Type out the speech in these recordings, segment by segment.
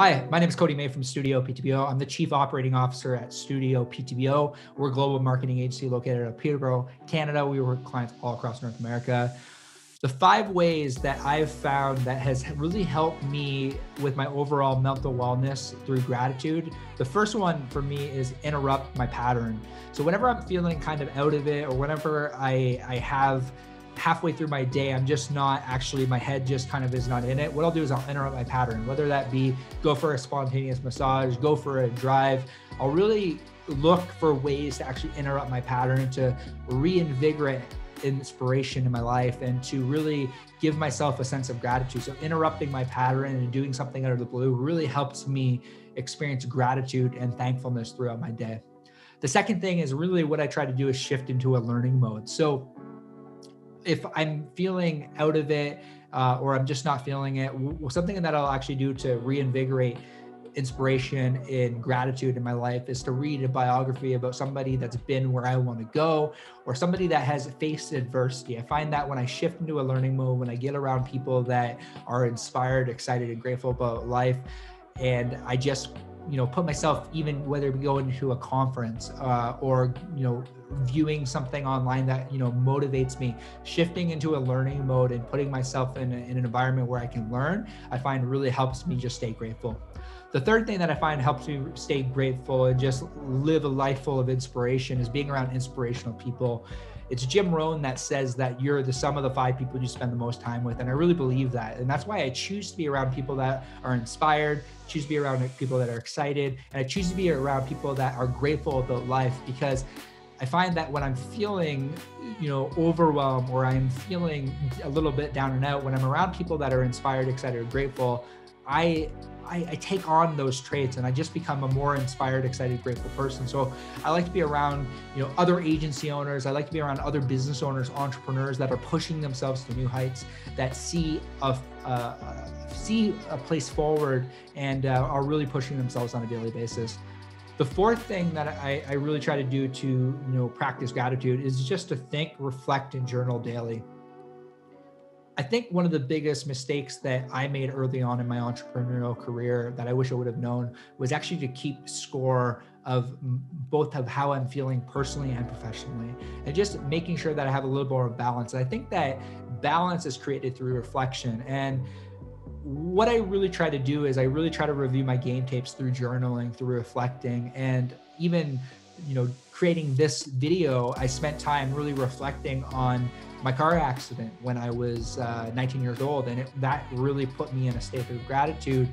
Hi, my name is Cody May from StudioPTBO. I'm the Chief Operating Officer at StudioPTBO. We're a global marketing agency located at Peterborough, Canada. We work with clients all across North America. The 5 ways that I've found that has really helped me with my overall mental wellness through gratitude. The first one for me is interrupt my pattern. So whenever I'm feeling kind of out of it, or whenever I have halfway through my day, I'm just not actually, my head just kind of is not in it. What I'll do is I'll interrupt my pattern, whether that be go for a spontaneous massage, go for a drive. I'll really look for ways to actually interrupt my pattern to reinvigorate inspiration in my life and to really give myself a sense of gratitude. So interrupting my pattern and doing something out of the blue really helps me experience gratitude and thankfulness throughout my day. The second thing is really what I try to do is shift into a learning mode. So if I'm feeling out of it or I'm just not feeling it, something that I'll actually do to reinvigorate inspiration and gratitude in my life is to read a biography about somebody that's been where I want to go, or somebody that has faced adversity. I find that when I shift into a learning mode, when I get around people that are inspired, excited, and grateful about life, and I just put myself, even whether we go into a conference or viewing something online that motivates me, shifting into a learning mode and putting myself in an environment where I can learn, I find really helps me just stay grateful. The third thing that I find helps me stay grateful and just live a life full of inspiration is being around inspirational people. It's Jim Rohn that says that you're the sum of the 5 people you spend the most time with. And I really believe that. And that's why I choose to be around people that are inspired, choose to be around people that are excited, and I choose to be around people that are grateful about life, because I find that when I'm feeling, overwhelmed, or I'm feeling a little bit down and out, when I'm around people that are inspired, excited, or grateful, I take on those traits and I just become a more inspired, excited, grateful person. So I like to be around, other agency owners. I like to be around other business owners, entrepreneurs that are pushing themselves to new heights, that see a place forward and are really pushing themselves on a daily basis. The fourth thing that I really try to do to, practice gratitude is just to think, reflect, and journal daily. I think one of the biggest mistakes that I made early on in my entrepreneurial career that I wish I would have known was actually to keep score of both of how I'm feeling personally and professionally, and just making sure that I have a little more balance. And I think that balance is created through reflection. And what I really try to do is I really try to review my game tapes through journaling, through reflecting, and even, creating this video. I spent time really reflecting on my car accident when I was 19 years old. And that really put me in a state of gratitude,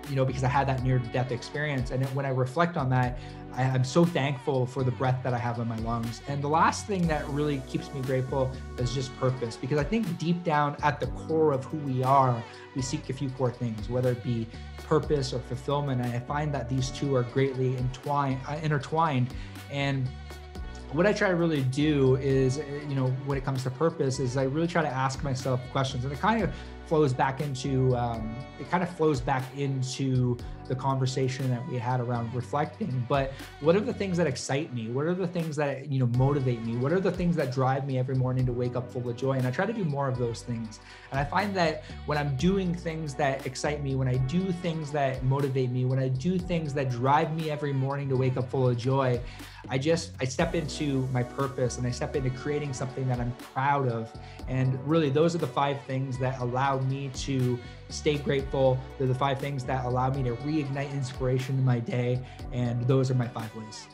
because I had that near-death experience. And when I reflect on that, I'm so thankful for the breath that I have in my lungs. And the last thing that really keeps me grateful is just purpose, because I think deep down at the core of who we are, we seek a few core things, whether it be purpose or fulfillment. And I find that these two are greatly intertwined. And what I try to really do is, when it comes to purpose, is I really try to ask myself questions, and it kind of flows back into the conversation that we had around reflecting. But what are the things that excite me? What are the things that motivate me? What are the things that drive me every morning to wake up full of joy? And I try to do more of those things. And I find that when I'm doing things that excite me, when I do things that motivate me, when I do things that drive me every morning to wake up full of joy, I step into my purpose, and I step into creating something that I'm proud of. And really, those are the 5 things that allow me to stay grateful. They're the 5 things that allow me to reignite inspiration in my day. And those are my 5 ways.